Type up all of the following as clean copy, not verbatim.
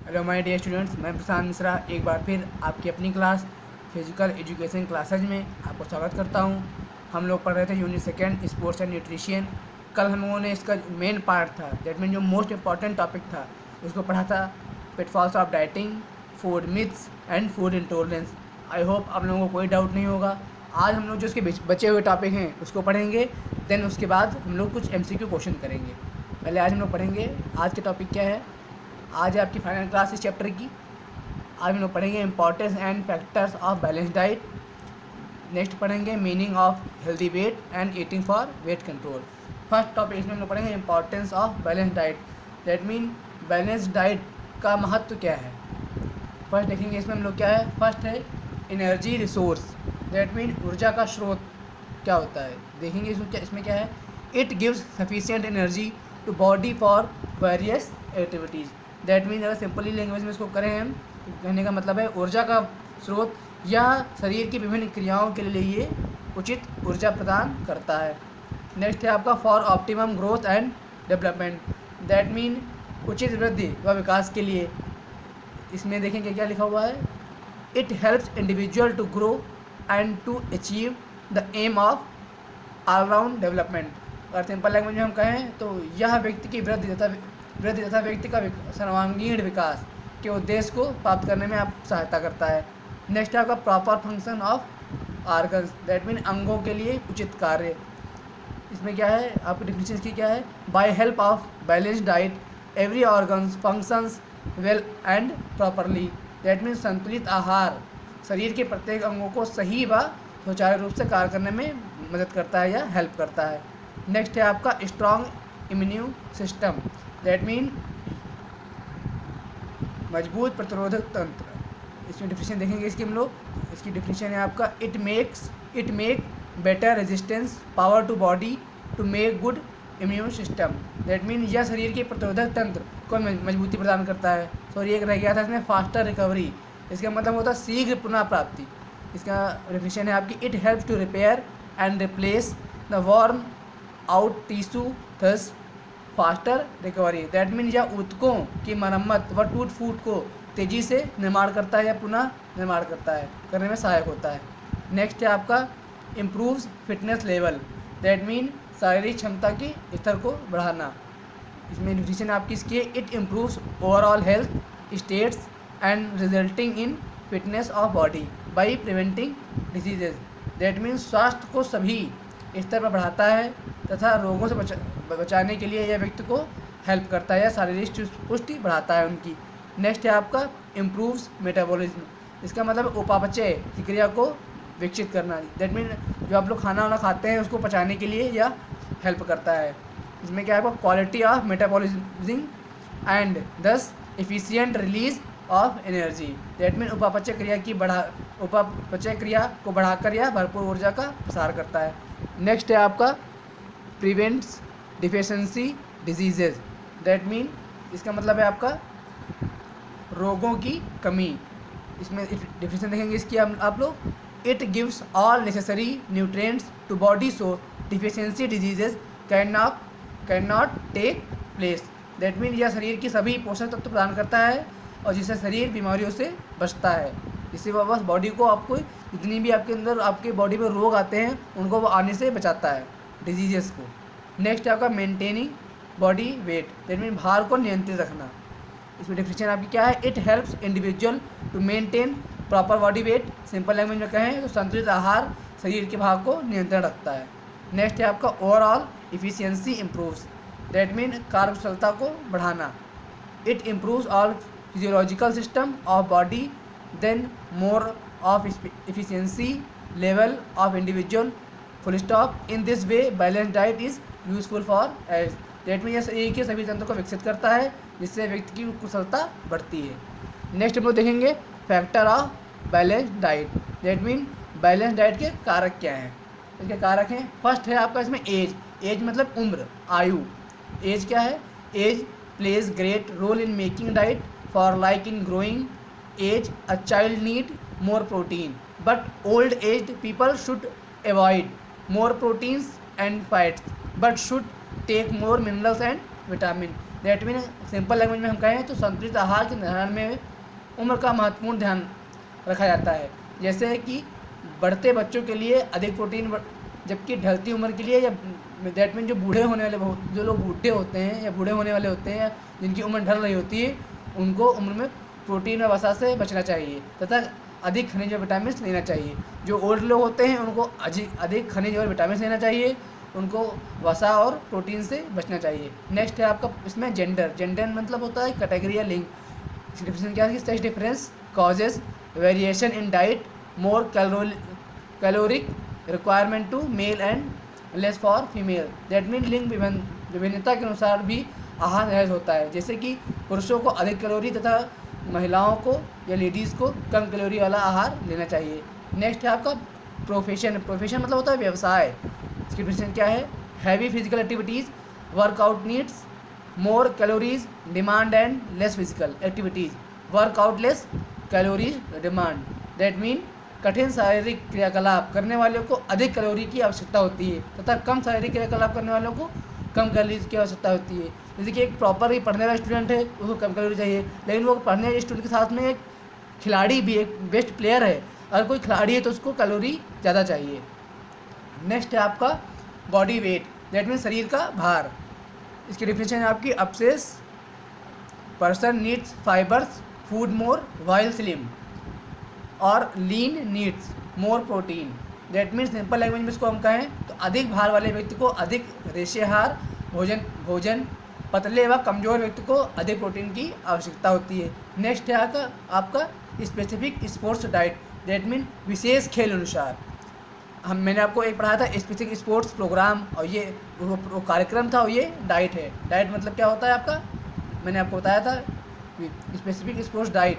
Hello my dear students, मैं प्रशांत मिश्रा एक बार फिर आपकी अपनी क्लास फिजिकल एजुकेशन क्लासेज में आपको स्वागत करता हूं। हम लोग पढ़ रहे थे unit second sports and nutrition. कल हम लोगों ने इसका मेन पार्ट था, दैट मीन जो मोस्ट इम्पॉर्टेंट टॉपिक था, उसको पढ़ा था pitfalls of dieting, food myths and food intolerance. I hope आप लोगों को कोई डाउट नहीं होगा। आज हम लोग जो उसके बचे हुए टॉपिक हैं उसको पढ़ेंगे, देन उसके बाद हम लोग कुछ MCQ क्वेश्चन करेंगे। पहले आज हम लोग पढ़ेंगे आज के टॉपिक क्या है। आज है आपकी फाइनल क्लास इस चैप्टर की। आज हम लोग पढ़ेंगे importance and factors of balance diet. Next पढ़ेंगे meaning of healthy weight and eating for weight control. First topic इसमें हम लोग पढ़ेंगे importance of balance diet, that mean balance diet का महत्व क्या है। फर्स्ट देखेंगे इसमें हम लोग क्या है। फर्स्ट है एनर्जी रिसोर्स, दैट मीन ऊर्जा का स्रोत क्या होता है। देखेंगे इसमें क्या है। It gives sufficient energy to body for various activities. That mean अगर सिंपली लैंग्वेज में इसको करें हम, तो कहने का मतलब है ऊर्जा का स्रोत या शरीर की विभिन्न क्रियाओं के लिए ये उचित ऊर्जा प्रदान करता है। नेक्स्ट है आपका for optimum growth and development, that mean उचित वृद्धि व विकास के लिए। इसमें देखेंगे क्या लिखा हुआ है। It helps individual to grow and to achieve the aim of all round development. अगर सिंपल लैंग्वेज में हम कहें तो यह व्यक्ति की वृद्धि तथा व्यक्ति का सर्वांगीण विकास के उद्देश्य को प्राप्त करने में आप सहायता करता है। नेक्स्ट है आपका proper function of organs, that mean अंगों के लिए उचित कार्य। इसमें क्या है आपकी डिफिनेशन की क्या है। By help of balance diet every organs functions well and properly, that mean संतुलित आहार शरीर के प्रत्येक अंगों को सही व सुचारू रूप से कार्य करने में मदद करता है या हेल्प करता है। नेक्स्ट है आपका strong immune system, that mean मजबूत प्रतिरोधक तंत्र। इसमें डिफिनेशन देखेंगे इसकी हम लोग। इसकी डिफिनेशन है आपका it make better resistance power to body to make good immune system, that mean यह शरीर के प्रतिरोधक तंत्र को मजबूती प्रदान करता है। सॉरी एक रह गया था इसमें फास्टर रिकवरी, इसका मतलब होता है शीघ्र पुनः प्राप्ति। इसका डिफिनेशन है आपकी it helps to repair and replace the worn out tissue thus faster recovery, that mean यह ऊतकों की मरम्मत व टूट फूट को तेज़ी से निर्माण करता है या पुनः निर्माण करने में सहायक होता है। नेक्स्ट है आपका improves fitness level, that mean शारीरिक क्षमता के स्तर को बढ़ाना। इसमें डिफिनेशन आपकी इसकी है। It improves overall health states and resulting in fitness of body by preventing diseases, that mean स्वास्थ्य को सभी स्तर पर बढ़ाता है तथा रोगों से बचाने के लिए यह व्यक्ति को हेल्प करता है या शारीरिक पुष्टि बढ़ाता है उनकी। नेक्स्ट है आपका इम्प्रूव्स मेटाबॉलिज्म, इसका मतलब उपापचय की क्रिया को विकसित करना, दैट मीन जो आप लोग खाना वाना खाते हैं उसको पचाने के लिए यह हेल्प करता है। इसमें क्या है आपका क्वालिटी ऑफ मेटाबॉलिज्म एंड दस efficient release of energy, that mean उपापचय क्रिया को बढ़ाकर यह भरपूर ऊर्जा का प्रसार करता है। नेक्स्ट है आपका prevents deficiency diseases, that mean इसका मतलब है आपका रोगों की कमी। इसमें डिफिनेशन देखेंगे इसकी आप लोग। It gives all necessary nutrients to body so deficiency diseases can not take place, that mean यह शरीर की सभी पोषक तत्व प्रदान करता है और जिससे शरीर बीमारियों से बचता है, जिससे वह बस बॉडी को आपको जितनी भी आपके अंदर आपके बॉडी में रोग आते हैं उनको वो आने से बचाता है, डिजीजेस को। नेक्स्ट है आपका maintaining body weight, that mean भार को नियंत्रित रखना। इसमें डिफिनेशन आपकी क्या है। It helps individual to maintain proper body weight, simple language में कहें तो संतुलित आहार शरीर के भार को नियंत्रण रखता है। नेक्स्ट है आपका overall efficiency improves, that mean कार्यकुशलता को बढ़ाना। It improves all physiological system of body, then more of efficiency level of individual full stop। in this way balanced diet is useful for health, that mean यह शरीर के सभी तंत्र को विकसित करता है जिससे व्यक्ति की कुशलता बढ़ती है। नेक्स्ट हम लोग देखेंगे factor of balance diet, that mean balance diet के कारक क्या हैं। इसके कारक हैं। फर्स्ट है आपका इसमें एज मतलब उम्र, आयु। एज क्या है। Age plays great role in making diet for like in growing age a child need more protein, but old aged people should avoid more proteins and fats, but should take more minerals and vitamin। That mean simple language में हम कहें तो संतुलित आहार के निर्धारण में उम्र का महत्वपूर्ण ध्यान रखा जाता है। जैसे कि बढ़ते बच्चों के लिए अधिक प्रोटीन, जबकि ढलती उम्र के लिए, या दैट मीन जो बूढ़े होने वाले, जो लोग बूढ़े होते हैं या बूढ़े होने वाले होते हैं, जिनकी उम्र ढल रही होती है, उनको उम्र में प्रोटीन और वसा से बचना चाहिए तथा अधिक खनिज और विटामिन लेना चाहिए। जो ओल्ड लोग होते हैं उनको अधिक खनिज और विटामिन लेना चाहिए, उनको वसा और प्रोटीन से बचना चाहिए। नेक्स्ट है आपका इसमें जेंडर। जेंडर मतलब होता है कैटेगरी या लिंग। डिफरेंस क्या है? Such difference causes variation in diet, more caloric requirement to male and less for female. That mean लिंग विभिन्नता के अनुसार भी आहार निर्धारित होता है। जैसे कि पुरुषों को अधिक कैलोरी तथा महिलाओं को या लेडीज़ को कम कैलोरी वाला आहार लेना चाहिए। नेक्स्ट है आपका प्रोफेशन। प्रोफेशन मतलब होता है व्यवसाय। इसकी डिफिनेशन क्या है? Heavy physical activities, workout needs more calories demand and less physical activities, workout less calories demand. That mean कठिन शारीरिक क्रियाकलाप करने वालों को अधिक कैलोरी की आवश्यकता होती है तथा कम शारीरिक क्रियाकलाप करने वालों को कम कैलोरीज की आवश्यकता होती है। जैसे कि एक प्रॉपर ही पढ़ने वाला स्टूडेंट है, उसको कम कैलोरी चाहिए, लेकिन वो पढ़ने वाले स्टूडेंट के साथ में एक खिलाड़ी भी, एक बेस्ट प्लेयर है, अगर कोई खिलाड़ी है तो उसको कैलोरी ज़्यादा चाहिए। नेक्स्ट है आपका बॉडी वेट। दैट मीन शरीर का भार। इसकी डिफिनेशन है आपकी obese person needs fibers food more while slim और lean needs more protein. That means simple language में इसको हम कहें तो अधिक भार वाले व्यक्ति को अधिक रेशेहार भोजन, पतले व कमज़ोर व्यक्ति को अधिक प्रोटीन की आवश्यकता होती है। नेक्स्ट है आपका specific sports diet. That mean विशेष खेल अनुसार। मैंने आपको एक पढ़ाया था स्पेसिफिक स्पोर्ट्स प्रोग्राम, और ये वो कार्यक्रम था और ये डाइट है। डाइट मतलब क्या होता है आपका? मैंने आपको बताया था specific sports diet.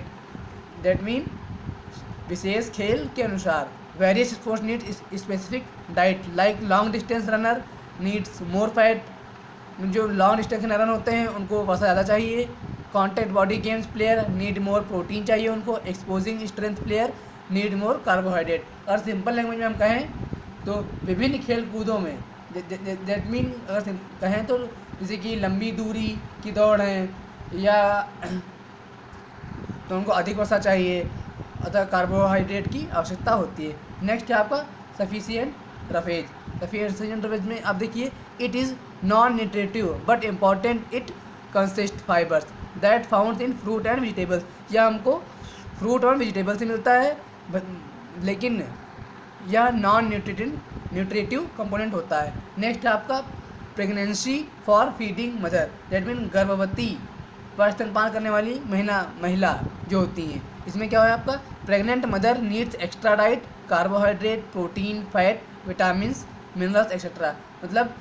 That mean विशेष खेल के अनुसार। Various sports need specific diet like long distance runner needs more fat. जो लॉन्ग डिस्टेंस रनर होते हैं उनको वसा ज़्यादा चाहिए। Contact body games player need more protein चाहिए उनको। Explosive strength player need more carbohydrate. और सिंपल लैंग्वेज में हम कहें तो विभिन्न खेल कूदों में दैट मीन अगर कहें तो जैसे कि लंबी दूरी की दौड़ है या तो उनको अधिक वसा चाहिए, अतः कार्बोहाइड्रेट की आवश्यकता होती है। नेक्स्ट है आपका सफिशिएंट रफेज। सफिशिएंट रफेज में आप देखिए it is non nutritive but important, it consist fibres that found in fruit and vegetables. यह हमको फ्रूट और वेजिटेबल से मिलता है, लेकिन यह नॉन न्यूट्रिटिव कंपोनेंट होता है। नेक्स्ट है आपका pregnancy for feeding mother. That mean गर्भवती व स्तनपान करने वाली महिला जो होती हैं। इसमें क्या है आपका pregnant mother needs extra diet, carbohydrate, protein, fat, vitamins, minerals etcetera. मतलब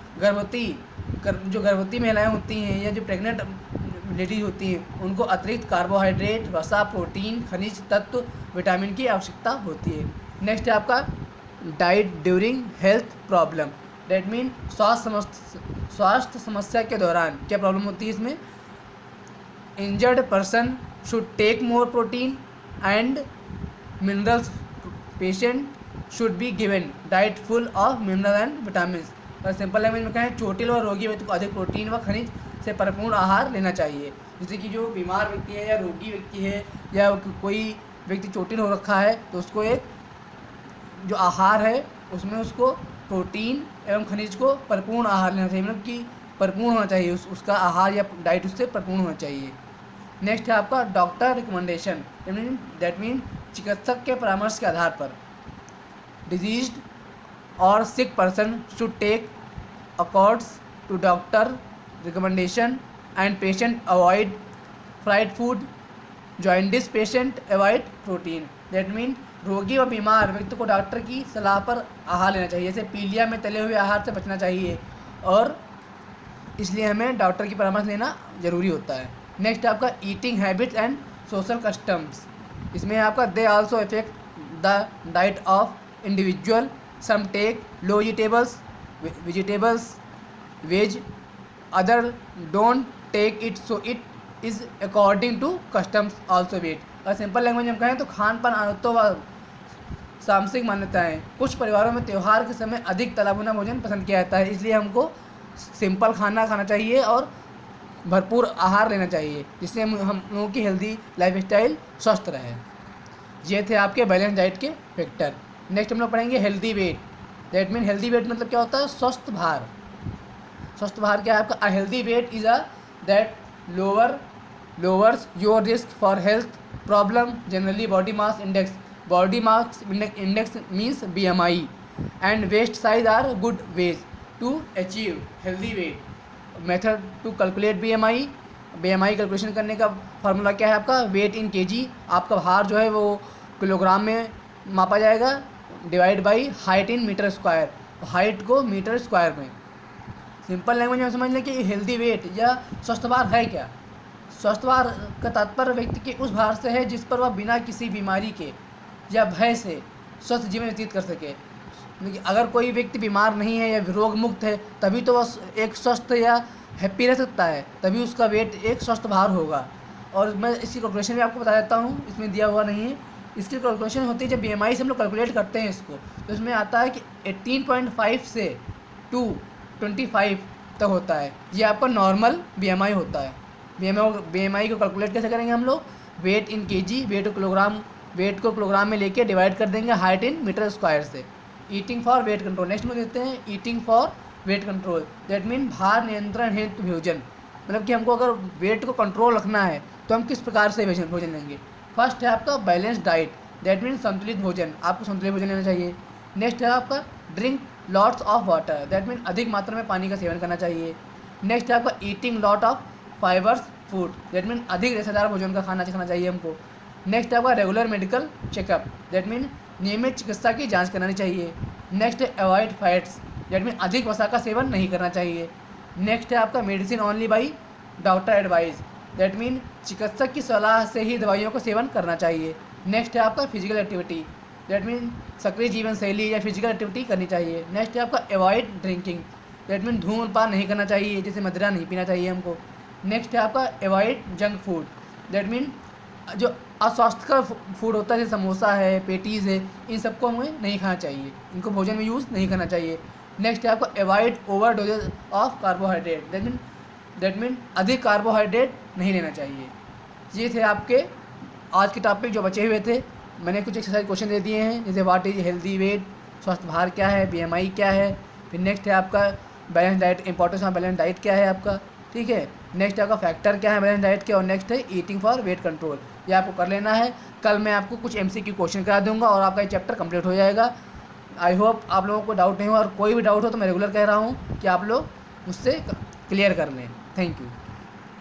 जो गर्भवती महिलाएं होती हैं या जो प्रेग्नेंट लेडीज होती हैं उनको अतिरिक्त कार्बोहाइड्रेट, वसा, प्रोटीन, खनिज तत्व, विटामिन की आवश्यकता होती है। नेक्स्ट है आपका diet during health problem. That mean स्वास्थ्य समस्या के दौरान क्या प्रॉब्लम होती है इसमें? Injured person should take more protein and minerals. Patient should be given diet full of mineral and vitamin. और सिंपल लैंग्वेज में कहें चोटिल और रोगी व्यक्ति को अधिक प्रोटीन व खनिज से भरपूर आहार लेना चाहिए। जैसे कि जो बीमार व्यक्ति है या रोगी व्यक्ति है या कोई व्यक्ति चोटिल हो रखा है तो उसको एक जो आहार है उसमें उसको प्रोटीन एवं खनिज को परिपूर्ण आहार लेना चाहिए, मतलब कि परिपूर्ण होना चाहिए, उसका आहार या डाइट उससे परिपूर्ण होना चाहिए। नेक्स्ट है आपका डॉक्टर रिकमेंडेशन। दैट मीन चिकित्सक के परामर्श के आधार पर डिजीज्ड और sick person should take accords to doctor recommendation and patient avoid fried food. Jaundice patient avoid protein. That mean रोगी और बीमार व्यक्ति को डॉक्टर की सलाह पर आहार लेना चाहिए। जैसे पीलिया में तले हुए आहार से बचना चाहिए और इसलिए हमें डॉक्टर की परामर्श लेना ज़रूरी होता है। नेक्स्ट आपका eating habits and social customs. इसमें आपका they also affect the diet of individual. Some take low vegetables veg, other don't take it, so it is according to customs also weight. और सिंपल लैंग्वेज में हम कहें तो खान पान आदतों व सामसिक मान्यताएँ। कुछ परिवारों में त्यौहार के समय अधिक तला भुना भोजन पसंद किया जाता है, इसलिए हमको सिंपल खाना खाना चाहिए और भरपूर आहार लेना चाहिए, जिससे हम लोगों की हेल्दी लाइफस्टाइल स्वस्थ रहे। ये थे आपके बैलेंस डाइट के फैक्टर। नेक्स्ट हम लोग पढ़ेंगे healthy weight. That mean healthy weight मतलब क्या होता है? स्वस्थ भार। स्वस्थ भार क्या है आपका? A healthy weight is a that lowers your risk for health problem, generally body mass index. Body mass index means BMI and waist size are good ways to achieve healthy weight. Method to calculate BMI calculation करने का formula क्या है आपका? Weight in kg। आपका भार जो है वो किलोग्राम में मापा जाएगा, divide by height in metre square. Height को मीटर स्क्वायर में। सिंपल लैंग्वेज में समझ लें कि हेल्दी वेट या स्वस्थ भार है क्या? स्वस्थ भार का तात्पर्य व्यक्ति के उस भार से है जिस पर वह बिना किसी बीमारी के या भय से स्वस्थ जीवन व्यतीत कर सके। लेकिन अगर कोई व्यक्ति बीमार नहीं है या रोग मुक्त है, तभी तो वह एक स्वस्थ या हैप्पी रह सकता है, तभी उसका वेट एक स्वस्थ भार होगा। और मैं इसकी कैलकुलेशन भी आपको बता देता हूँ, इसमें दिया हुआ नहीं है। इसकी कैलकुलेशन होती है जब BMI से हम लोग कैलकुलेट करते हैं इसको, तो इसमें आता है कि 18.5 से 25 तक होता है। ये आपका नॉर्मल BMI होता है। BMI को कैलकुलेट कैसे करेंगे हम लोग? वेट इन kg, वेट को किलोग्राम में लेके डिवाइड कर देंगे हाइट इन मीटर स्क्वायर से। Eating for weight control. Next में देते हैं eating for weight control. That mean भार नियंत्रण हेतु भोजन। मतलब कि हमको अगर वेट को कंट्रोल रखना है तो हम किस प्रकार से भोजन लेंगे? फर्स्ट है आपका बैलेंस डाइट। दैट मीन संतुलित भोजन। आपको संतुलित भोजन लेना चाहिए। नेक्स्ट है आपका drink lots of water. That mean अधिक मात्रा में पानी का सेवन करना चाहिए। नेक्स्ट है आपका eating lot of fibres food. That mean अधिक रेशेदार भोजन का खाना चाहिए हमको। नेक्स्ट है आपका regular medical checkup. That mean नियमित चिकित्सा की जांच करानी चाहिए। नेक्स्ट है अवॉइड फैट्स। दैट मीन अधिक वसा का सेवन नहीं करना चाहिए। नेक्स्ट है आपका medicine only by doctor advice. That mean चिकित्सक की सलाह से ही दवाइयों का सेवन करना चाहिए। नेक्स्ट है आपका फिजिकल एक्टिविटी। दैट मीन सक्रिय जीवन शैली या फिजिकल एक्टिविटी करनी चाहिए। नेक्स्ट है आपका अवॉइड ड्रिंकिंग। दैट मीन धूम्रपान नहीं करना चाहिए, जैसे मदिरा नहीं पीना चाहिए हमको। नेक्स्ट है आपका avoid junk food. That mean जो अस्वास्थ्यकर फूड होता है, जैसे समोसा है, पेटीज़ है, इन सबको हमें नहीं खाना चाहिए, इनको भोजन में यूज़ नहीं करना चाहिए। नेक्स्ट है आपका avoid over dosages of carbohydrate. That mean अधिक कार्बोहाइड्रेट नहीं लेना चाहिए। ये थे आपके आज के टॉपिक जो बचे हुए थे। मैंने कुछ एक्सरसाइज क्वेश्चन दे दिए हैं, जैसे व्हाट इज हेल्दी वेट, स्वस्थ भार क्या है, BMI क्या है। फिर नेक्स्ट है आपका balance diet, importance of balance diet क्या है आपका, ठीक है। नेक्स्ट आपका फैक्टर क्या है बैलेंस डाइट के, और नेक्स्ट है ईटिंग फॉर वेट कंट्रोल। ये आपको कर लेना है। कल मैं आपको कुछ MCQ क्वेश्चन करा दूंगा और आपका ये चैप्टर कंप्लीट हो जाएगा। आई होप आप लोगों को डाउट नहीं हो, और कोई भी डाउट हो तो मैं रेगुलर कह रहा हूँ कि आप लोग उससे क्लियर कर लें। Thank you.